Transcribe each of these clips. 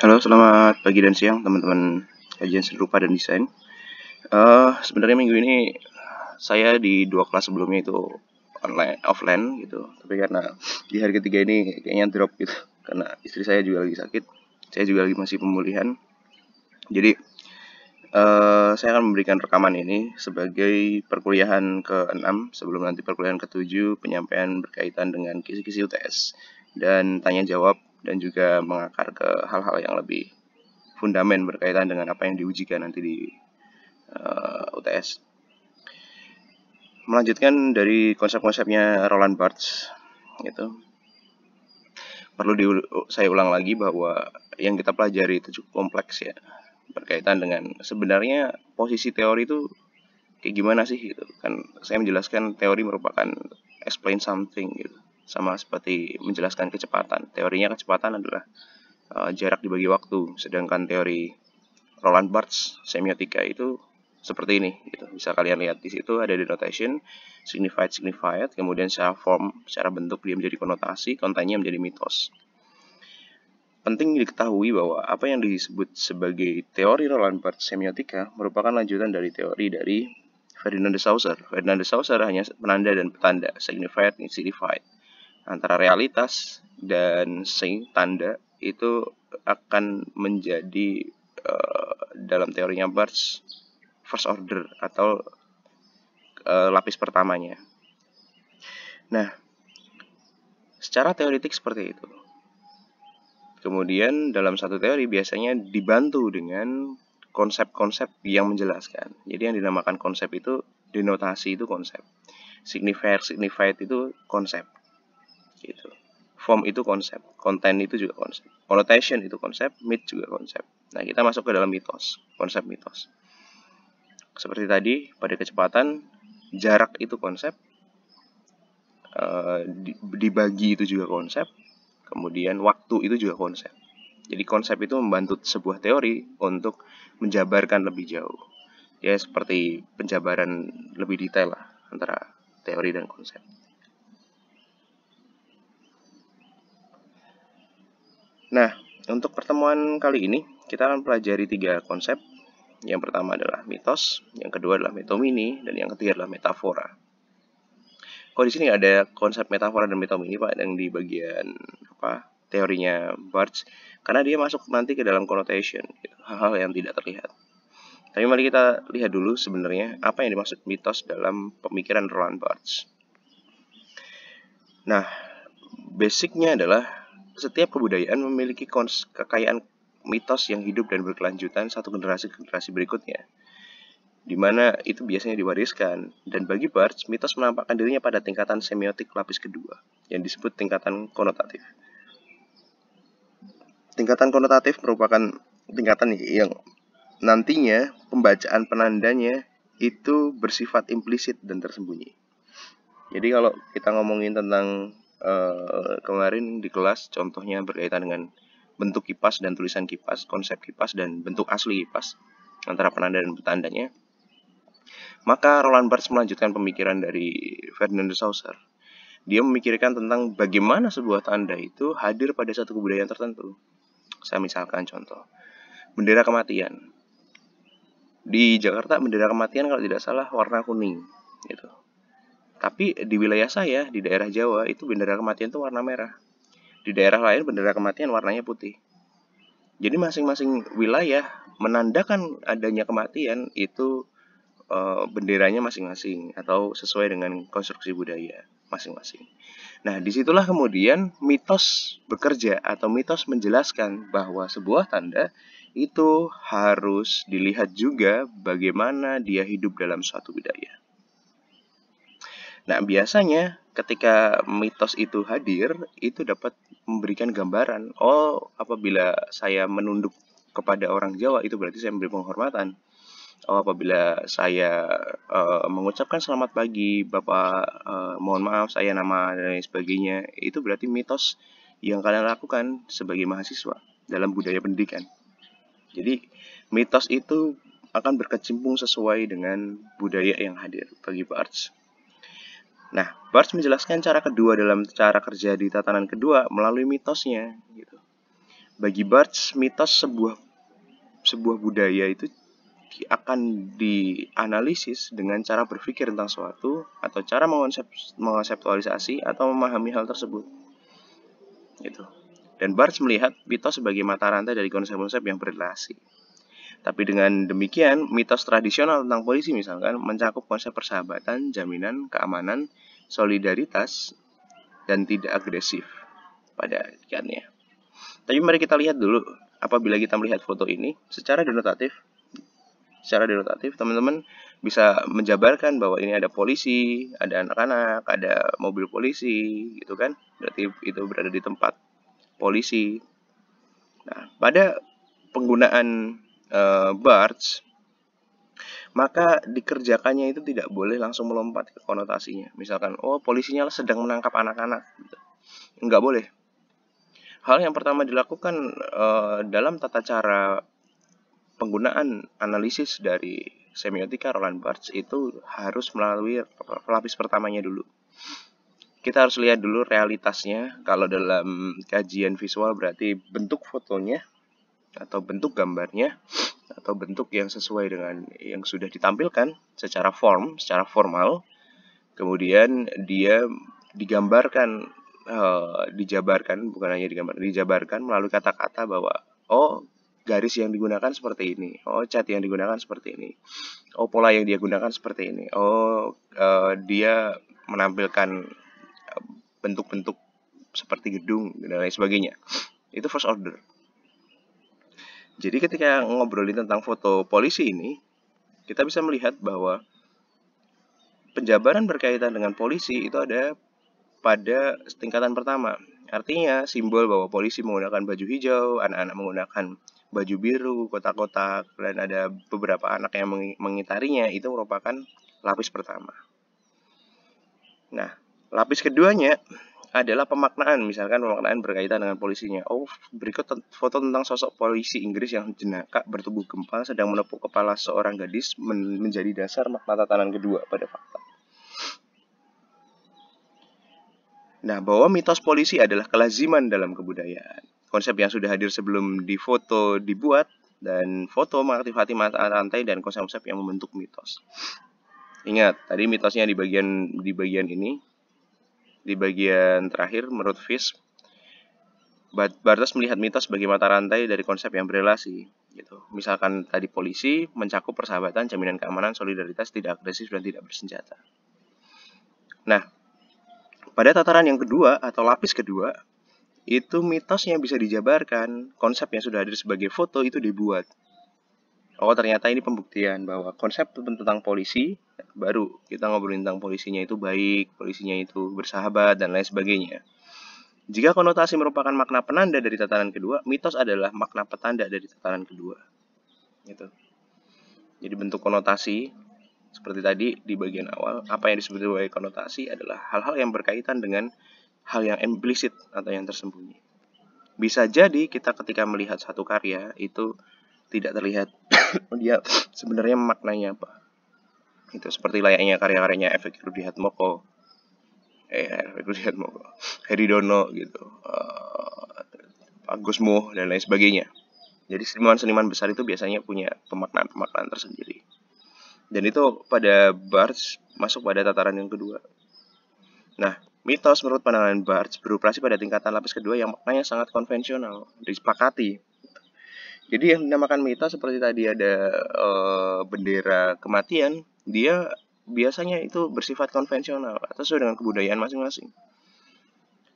Halo, selamat pagi dan siang teman-teman kajian seni rupa dan desain. Sebenarnya minggu ini saya di 2 kelas sebelumnya itu offline gitu. Tapi karena di hari ketiga ini kayaknya drop gitu, karena istri saya juga lagi sakit, saya juga lagi masih pemulihan. Jadi saya akan memberikan rekaman ini sebagai perkuliahan ke-6 sebelum nanti perkuliahan ke-7 penyampaian berkaitan dengan kisi-kisi UTS dan tanya jawab dan juga mengakar ke hal-hal yang lebih fundamen berkaitan dengan apa yang diujikan nanti di UTS. Melanjutkan dari konsep-konsepnya Roland Barthes gitu. Perlu saya ulang lagi bahwa yang kita pelajari itu cukup kompleks ya, berkaitan dengan sebenarnya posisi teori itu kayak gimana sih gitu. Kan saya menjelaskan teori merupakan explain something gitu. Sama seperti menjelaskan kecepatan. Teorinya kecepatan adalah jarak dibagi waktu, sedangkan teori Roland Barthes semiotika itu seperti ini gitu. Bisa kalian lihat di situ ada denotation, signified, kemudian secara form, secara bentuk dia menjadi konotasi, kontennya menjadi mitos. Penting diketahui bahwa apa yang disebut sebagai teori Roland Barthes semiotika merupakan lanjutan dari teori dari Ferdinand de Saussure. Ferdinand de Saussure hanya penanda dan petanda, signified, signified. Antara realitas dan tanda itu akan menjadi dalam teorinya Barthes first order atau lapis pertamanya. Nah, secara teoritik seperti itu. Kemudian dalam satu teori biasanya dibantu dengan konsep-konsep yang menjelaskan. Jadi yang dinamakan konsep itu, denotasi itu konsep. Signified itu konsep. Gitu. Form itu konsep, konten itu juga konsep. Connotation itu konsep, myth juga konsep. Nah, kita masuk ke dalam mitos, konsep mitos. Seperti tadi, pada kecepatan, jarak itu konsep, dibagi itu juga konsep, kemudian waktu itu juga konsep. Jadi konsep itu membantu sebuah teori untuk menjabarkan lebih jauh. Ya seperti penjabaran lebih detail lah antara teori dan konsep. Nah, untuk pertemuan kali ini kita akan pelajari 3 konsep. Yang pertama adalah mitos, yang kedua adalah metomini, dan yang ketiga adalah metafora. Kok di sini ada konsep metafora dan metomini Pak yang di bagian teorinya Barthes, karena dia masuk nanti ke dalam connotation, gitu, hal-hal yang tidak terlihat. Tapi mari kita lihat dulu sebenarnya apa yang dimaksud mitos dalam pemikiran Roland Barthes. Nah, basicnya adalah setiap kebudayaan memiliki kekayaan mitos yang hidup dan berkelanjutan satu generasi ke generasi berikutnya, di mana itu biasanya diwariskan. Dan bagi Barthes, mitos menampakkan dirinya pada tingkatan semiotik lapis kedua, yang disebut tingkatan konotatif. Tingkatan konotatif merupakan tingkatan yang nantinya pembacaan penandanya itu bersifat implisit dan tersembunyi. Jadi kalau kita ngomongin tentang kemarin di kelas, contohnya berkaitan dengan bentuk kipas dan tulisan kipas, konsep kipas dan bentuk asli kipas, antara penanda dan petandanya, maka Roland Barthes melanjutkan pemikiran dari Ferdinand de Saussure. Dia memikirkan tentang bagaimana sebuah tanda itu hadir pada satu kebudayaan tertentu. Saya misalkan contoh, bendera kematian. Di Jakarta bendera kematian kalau tidak salah warna kuning gitu. Tapi di wilayah saya, di daerah Jawa, itu bendera kematian itu warna merah. Di daerah lain bendera kematian warnanya putih. Jadi masing-masing wilayah menandakan adanya kematian itu benderanya masing-masing atau sesuai dengan konstruksi budaya masing-masing. Nah, disitulah kemudian mitos bekerja atau mitos menjelaskan bahwa sebuah tanda itu harus dilihat juga bagaimana dia hidup dalam suatu budaya. Nah, biasanya ketika mitos itu hadir, itu dapat memberikan gambaran, oh, apabila saya menunduk kepada orang Jawa, itu berarti saya memberi penghormatan. Oh, apabila saya mengucapkan selamat pagi, Bapak, mohon maaf, saya nama, dan lain sebagainya, itu berarti mitos yang kalian lakukan sebagai mahasiswa dalam budaya pendidikan. Jadi, mitos itu akan berkecimpung sesuai dengan budaya yang hadir bagi Barthes. Nah, Barthes menjelaskan cara kedua dalam cara kerja di tatanan kedua melalui mitosnya. Gitu. Bagi Barthes, mitos sebuah budaya itu akan dianalisis dengan cara berpikir tentang suatu atau cara mengonseptualisasi atau memahami hal tersebut. Gitu. Dan Barthes melihat mitos sebagai mata rantai dari konsep-konsep yang berrelasi. Tapi dengan demikian, mitos tradisional tentang polisi misalkan mencakup konsep persahabatan, jaminan, keamanan, solidaritas, dan tidak agresif pada ikannya. Tapi mari kita lihat dulu, apabila kita melihat foto ini secara denotatif, teman-teman bisa menjabarkan bahwa ini ada polisi, ada anak-anak, ada mobil polisi, gitu kan? Berarti itu berada di tempat polisi. Nah, pada penggunaan Barthes, maka dikerjakannya itu tidak boleh langsung melompat ke konotasinya. Misalkan, oh polisinya sedang menangkap anak-anak, gitu. Nggak boleh. Hal yang pertama dilakukan dalam tata cara penggunaan analisis dari semiotika Roland Barthes itu harus melalui pelapis pertamanya dulu. Kita harus lihat dulu realitasnya. Kalau dalam kajian visual berarti bentuk fotonya atau bentuk gambarnya atau bentuk yang sesuai dengan yang sudah ditampilkan secara formal. Kemudian dia dijabarkan melalui kata-kata bahwa oh garis yang digunakan seperti ini, oh cat yang digunakan seperti ini, oh pola yang dia gunakan seperti ini, oh dia menampilkan bentuk-bentuk seperti gedung dan lain sebagainya. Itu first order. Jadi ketika ngobrolin tentang foto polisi ini, kita bisa melihat bahwa penjabaran berkaitan dengan polisi itu ada pada tingkatan pertama. Artinya simbol bahwa polisi menggunakan baju hijau, anak-anak menggunakan baju biru, kotak-kotak, dan ada beberapa anak yang mengitarinya, itu merupakan lapis pertama. Nah, lapis keduanya adalah pemaknaan, misalkan pemaknaan berkaitan dengan polisinya. Oh, berikut foto tentang sosok polisi Inggris yang jenaka bertubuh gempal sedang menepuk kepala seorang gadis menjadi dasar makna tatanan kedua pada fakta. Nah, bahwa mitos polisi adalah kelaziman dalam kebudayaan. Konsep yang sudah hadir sebelum di foto dibuat, dan foto mengaktifasi mata rantai dan konsep-konsep yang membentuk mitos. Ingat, tadi mitosnya di bagian ini. Di bagian terakhir, menurut Fish, Barthes melihat mitos sebagai mata rantai dari konsep yang berrelasi. Gitu. Misalkan tadi polisi mencakup persahabatan, jaminan keamanan, solidaritas, tidak agresif, dan tidak bersenjata. Nah, pada tataran yang kedua atau lapis kedua, itu mitosnya bisa dijabarkan, konsep yang sudah hadir sebagai foto itu dibuat. Oh, ternyata ini pembuktian bahwa konsep tentang polisi, baru kita ngobrolin tentang polisinya itu baik, polisinya itu bersahabat, dan lain sebagainya. Jika konotasi merupakan makna penanda dari tatanan kedua, mitos adalah makna petanda dari tatanan kedua. Gitu. Jadi bentuk konotasi, seperti tadi di bagian awal, apa yang disebut sebagai konotasi adalah hal-hal yang berkaitan dengan hal yang implisit atau yang tersembunyi. Bisa jadi kita ketika melihat satu karya itu tidak terlihat dia sebenarnya maknanya apa. Itu seperti layaknya karya-karyanya Efek Rudiatmoko, Heri Dono gitu, Agus Moh dan lain sebagainya. Jadi seniman-seniman besar itu biasanya punya pemaknaan tersendiri. Dan itu pada Barthes masuk pada tataran yang kedua. Nah, mitos menurut pandangan Barthes beroperasi pada tingkatan lapis kedua yang maknanya sangat konvensional, disepakati. Jadi yang dinamakan mitos seperti tadi ada bendera kematian, dia biasanya itu bersifat konvensional atau sesuai dengan kebudayaan masing-masing.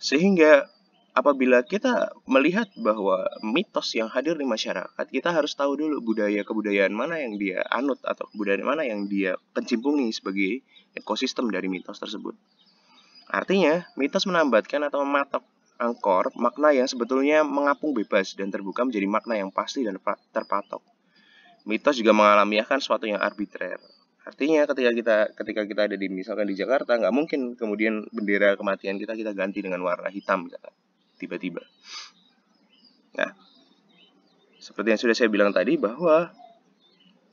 Sehingga apabila kita melihat bahwa mitos yang hadir di masyarakat, kita harus tahu dulu kebudayaan mana yang dia anut atau kebudayaan mana yang dia kecimpungi sebagai ekosistem dari mitos tersebut. Artinya, mitos menambatkan atau mematok angkor makna yang sebetulnya mengapung bebas dan terbuka menjadi makna yang pasti dan terpatok. Mitos juga mengalamiahkan sesuatu yang arbitrer. Artinya ketika kita ada misalkan di Jakarta, nggak mungkin kemudian bendera kematian kita ganti dengan warna hitam misalkan, tiba-tiba. Nah, seperti yang sudah saya bilang tadi bahwa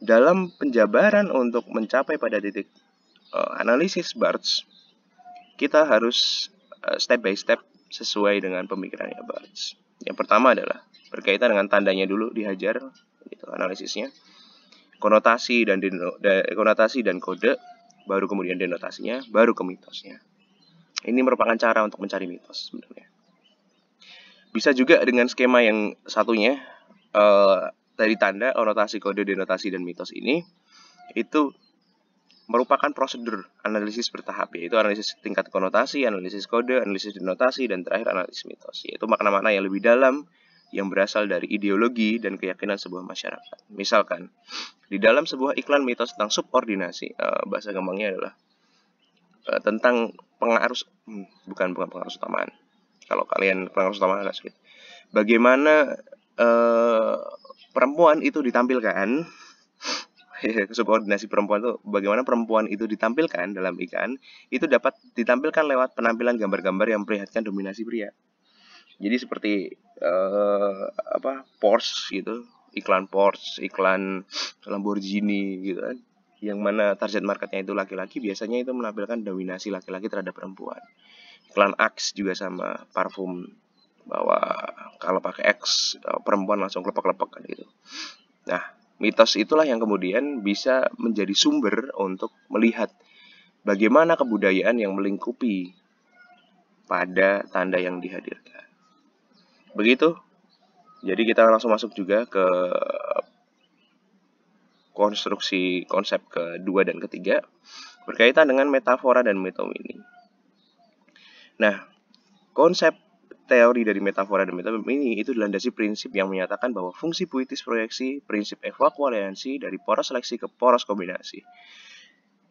dalam penjabaran untuk mencapai pada titik analisis Barthes, kita harus step by step sesuai dengan pemikirannya Barthes. Yang pertama adalah berkaitan dengan tandanya dulu dihajar, gitu, analisisnya. Konotasi dan kode, baru kemudian denotasinya, baru ke mitosnya. Ini merupakan cara untuk mencari mitos sebenarnya. Bisa juga dengan skema yang satunya, dari tanda, konotasi, kode, denotasi, dan mitos ini, itu merupakan prosedur analisis bertahap, yaitu analisis tingkat konotasi, analisis kode, analisis denotasi, dan terakhir analisis mitos, yaitu makna-makna yang lebih dalam yang berasal dari ideologi dan keyakinan sebuah masyarakat. Misalkan, di dalam sebuah iklan mitos tentang subordinasi, bahasa gampangnya adalah tentang bukan pengaruh utamaan. Kalau kalian pengaruh utamaan agak sulit. Bagaimana perempuan itu ditampilkan, subordinasi perempuan itu, bagaimana perempuan itu ditampilkan dalam iklan, itu dapat ditampilkan lewat penampilan gambar-gambar yang memperlihatkan dominasi pria. Jadi seperti Porsche gitu, iklan Porsche, iklan Lamborghini gitu kan, yang mana target marketnya itu laki-laki, biasanya itu menampilkan dominasi laki-laki terhadap perempuan. Iklan Axe juga sama, parfum, bahwa kalau pakai Axe perempuan langsung klepek-klepek kan gitu. Nah, mitos itulah yang kemudian bisa menjadi sumber untuk melihat bagaimana kebudayaan yang melingkupi pada tanda yang dihadirkan. Begitu. Jadi kita langsung masuk juga ke konstruksi konsep kedua dan ketiga berkaitan dengan metafora dan metomini. Nah, konsep teori dari metafora dan metomini itu dilandasi prinsip yang menyatakan bahwa fungsi puitis proyeksi, prinsip evakualensi dari poros seleksi ke poros kombinasi.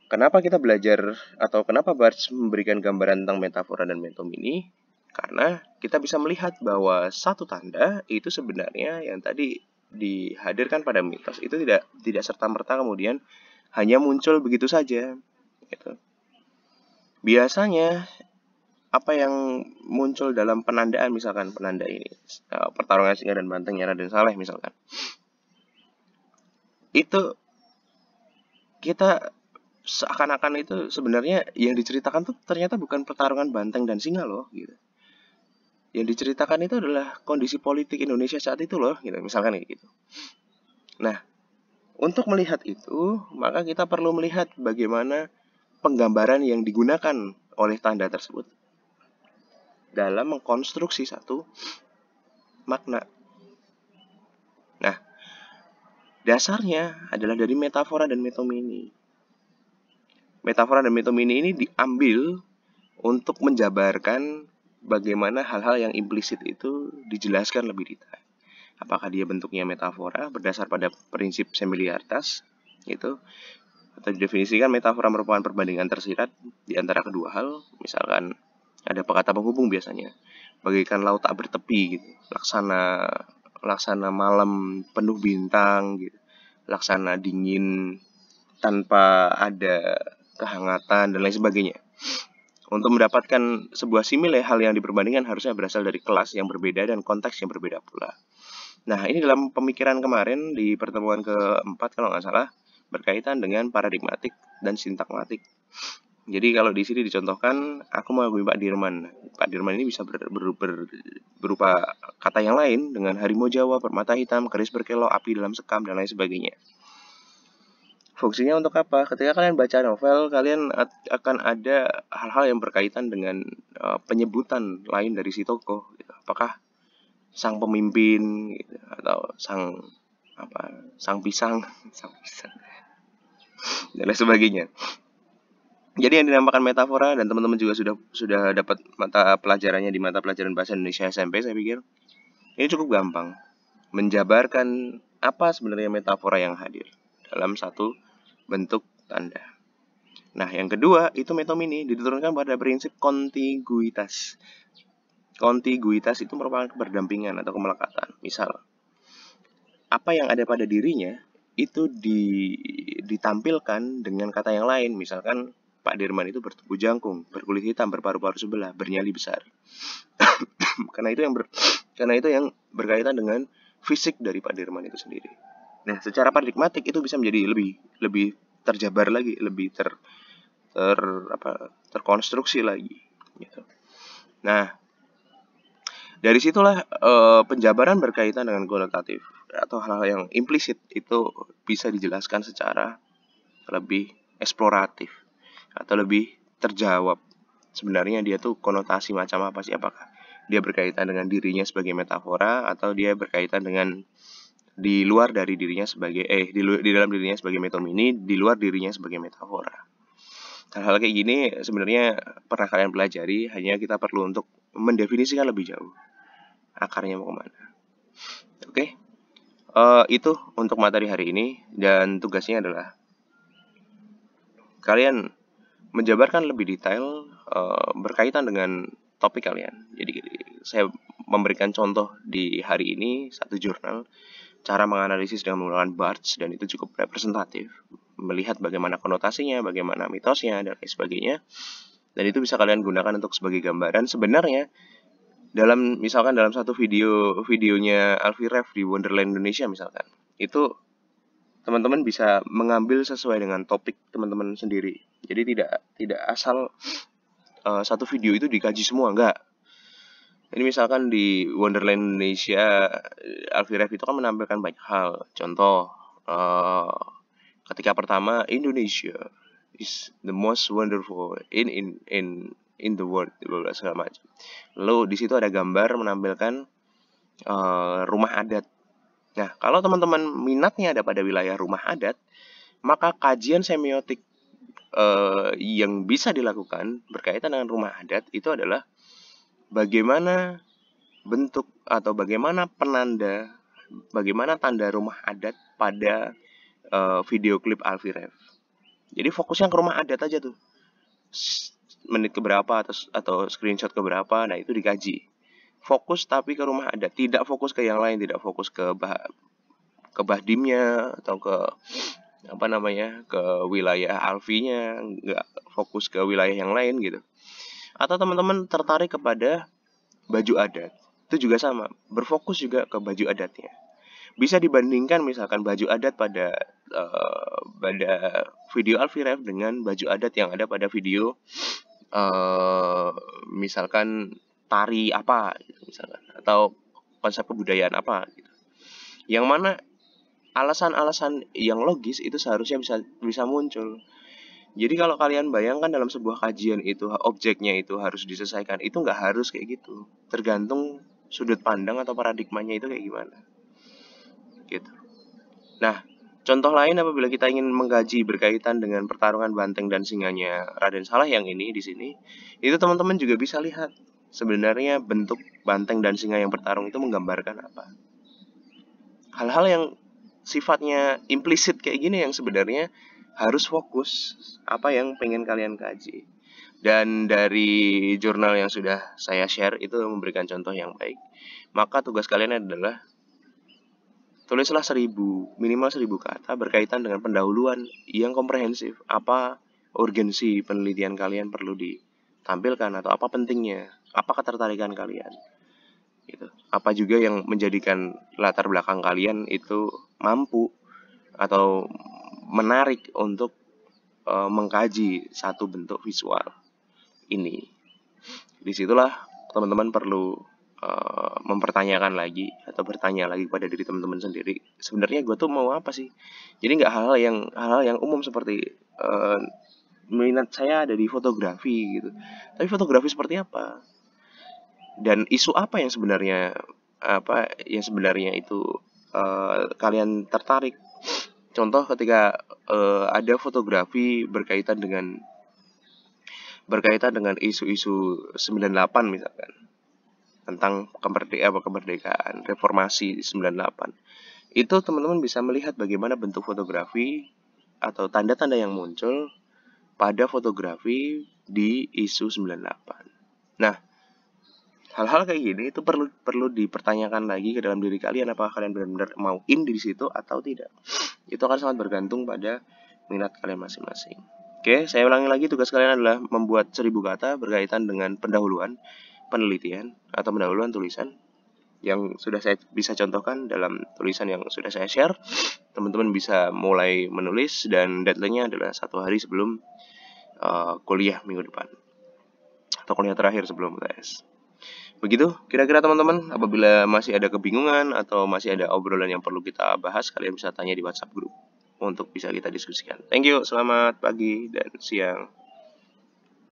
Kenapa kita belajar atau kenapa Barthes memberikan gambaran tentang metafora dan metomini? Karena kita bisa melihat bahwa satu tanda itu sebenarnya yang tadi dihadirkan pada mitos itu tidak serta-merta kemudian hanya muncul begitu saja gitu. Biasanya apa yang muncul dalam penandaan, misalkan penanda ini pertarungan Singa dan Banteng, Raden Saleh misalkan, itu kita seakan-akan itu sebenarnya yang diceritakan tuh ternyata bukan pertarungan Banteng dan Singa loh gitu. Yang diceritakan itu adalah kondisi politik Indonesia saat itu loh gitu, misalkan kayak gitu. Nah, untuk melihat itu, maka kita perlu melihat bagaimana penggambaran yang digunakan oleh tanda tersebut dalam mengkonstruksi satu makna. Nah, dasarnya adalah dari metafora dan metomini. Metafora dan metomini ini diambil untuk menjabarkan bagaimana hal-hal yang implisit itu dijelaskan lebih detail. Apakah dia bentuknya metafora berdasar pada prinsip semiliartas gitu, atau didefinisikan metafora merupakan perbandingan tersirat di antara kedua hal. Misalkan ada kata penghubung biasanya, bagaikan laut tak bertepi gitu, laksana malam penuh bintang gitu, laksana dingin tanpa ada kehangatan dan lain sebagainya. Untuk mendapatkan sebuah simile, hal yang diperbandingkan harusnya berasal dari kelas yang berbeda dan konteks yang berbeda pula. Nah, ini dalam pemikiran kemarin di pertemuan keempat kalau nggak salah, berkaitan dengan paradigmatik dan sintagmatik. Jadi kalau di sini dicontohkan, aku mengagumi Pak Dirman. Pak Dirman ini bisa berupa kata yang lain dengan harimau Jawa, permata hitam, keris berkelok, api dalam sekam, dan lain sebagainya. Fungsinya untuk apa? Ketika kalian baca novel, kalian akan ada hal-hal yang berkaitan dengan penyebutan lain dari si tokoh. Gitu. Apakah sang pemimpin, gitu, atau sang pisang, dan lain sebagainya. Jadi yang dinamakan metafora, dan teman-teman juga sudah dapat mata pelajarannya di mata pelajaran bahasa Indonesia SMP, saya pikir ini cukup gampang menjabarkan apa sebenarnya metafora yang hadir dalam satu bentuk tanda. Nah, yang kedua itu metomini diturunkan pada prinsip kontiguitas. Kontiguitas itu merupakan keberdampingan atau kemelekatan. Misal, apa yang ada pada dirinya itu ditampilkan dengan kata yang lain. Misalkan Pak Dirman itu bertubuh jangkung, berkulit hitam, berparu-paru sebelah, bernyali besar. Karena itu yang berkaitan dengan fisik dari Pak Dirman itu sendiri. Nah, secara paradigmatik itu bisa menjadi lebih terjabar lagi, lebih terkonstruksi lagi gitu. Nah, Dari situlah penjabaran berkaitan dengan konotatif atau hal-hal yang implisit itu bisa dijelaskan secara lebih eksploratif atau lebih terjawab. Sebenarnya dia tuh konotasi macam apa sih? Apakah dia berkaitan dengan dirinya sebagai metafora atau dia berkaitan dengan di luar dari dirinya sebagai di dalam dirinya sebagai metomini, di luar dirinya sebagai metafora. Hal-hal kayak gini sebenarnya pernah kalian pelajari, hanya kita perlu untuk mendefinisikan lebih jauh akarnya mau kemana. Oke, itu untuk materi hari ini, dan tugasnya adalah kalian menjabarkan lebih detail berkaitan dengan topik kalian. Jadi saya memberikan contoh di hari ini satu jurnal cara menganalisis dengan menggunakan BARTS, dan itu cukup representatif, melihat bagaimana konotasinya, bagaimana mitosnya, dan lain sebagainya. Dan itu bisa kalian gunakan untuk sebagai gambaran. Sebenarnya misalkan dalam satu videonya Alfie Rev di Wonderland Indonesia misalkan, itu teman-teman bisa mengambil sesuai dengan topik teman-teman sendiri. Jadi tidak asal satu video itu dikaji semua, enggak. Ini misalkan di Wonderland Indonesia, Alfie Rev itu kan menampilkan banyak hal. Contoh, ketika pertama, Indonesia is the most wonderful in the world, segala macam. Lalu di situ ada gambar menampilkan rumah adat. Nah, kalau teman-teman minatnya ada pada wilayah rumah adat, maka kajian semiotik yang bisa dilakukan berkaitan dengan rumah adat itu adalah bagaimana bentuk atau bagaimana penanda, bagaimana tanda rumah adat pada video klip Alfie Rev. Jadi fokusnya ke rumah adat aja tuh, menit keberapa atau screenshot keberapa, nah itu dikaji. Fokus tapi ke rumah adat, tidak fokus ke yang lain, tidak fokus ke bahdimnya atau ke ke wilayah Alfinya, nggak fokus ke wilayah yang lain gitu. Atau teman-teman tertarik kepada baju adat, itu juga sama, berfokus juga ke baju adatnya. Bisa dibandingkan misalkan baju adat pada video Alfie Rev dengan baju adat yang ada pada video misalkan tari apa gitu, misalkan, atau konsep kebudayaan apa gitu. Yang mana alasan-alasan yang logis itu seharusnya bisa muncul. Jadi kalau kalian bayangkan dalam sebuah kajian itu objeknya itu harus diselesaikan, itu nggak harus kayak gitu. Tergantung sudut pandang atau paradigmanya itu kayak gimana. Gitu. Nah, contoh lain apabila kita ingin mengkaji berkaitan dengan pertarungan banteng dan singanya Raden Saleh yang ini di sini, itu teman-teman juga bisa lihat sebenarnya bentuk banteng dan singa yang bertarung itu menggambarkan apa. Hal-hal yang sifatnya implisit kayak gini yang sebenarnya harus fokus apa yang pengen kalian kaji. Dan dari jurnal yang sudah saya share itu memberikan contoh yang baik. Maka tugas kalian adalah tulislah minimal 1000 kata berkaitan dengan pendahuluan yang komprehensif. Apa urgensi penelitian kalian perlu ditampilkan, atau apa pentingnya, apa ketertarikan kalian. Gitu. Apa juga yang menjadikan latar belakang kalian itu mampu atau menarik untuk mengkaji satu bentuk visual ini. Disitulah teman-teman perlu mempertanyakan lagi atau bertanya lagi pada diri teman-teman sendiri. Sebenarnya gue tuh mau apa sih? Jadi nggak hal-hal yang umum seperti minat saya ada di fotografi gitu. Tapi fotografi seperti apa? Dan isu apa yang sebenarnya itu kalian tertarik. Contoh ketika ada fotografi berkaitan dengan isu-isu 98 misalkan, tentang kemerdekaan, reformasi 98. Itu teman-teman bisa melihat bagaimana bentuk fotografi atau tanda-tanda yang muncul pada fotografi di isu 98. Nah, hal-hal kayak gini itu perlu dipertanyakan lagi ke dalam diri kalian, apakah kalian benar-benar mau di situ atau tidak. Itu akan sangat bergantung pada minat kalian masing-masing. Oke, saya ulangi lagi, tugas kalian adalah membuat 1000 kata berkaitan dengan pendahuluan penelitian atau pendahuluan tulisan yang sudah saya bisa contohkan dalam tulisan yang sudah saya share. Teman-teman bisa mulai menulis dan deadline-nya adalah 1 hari sebelum kuliah minggu depan atau kuliah terakhir sebelum UTS. Begitu kira-kira teman-teman. Apabila masih ada kebingungan atau masih ada obrolan yang perlu kita bahas, kalian bisa tanya di WhatsApp grup untuk bisa kita diskusikan. Thank you, selamat pagi dan siang.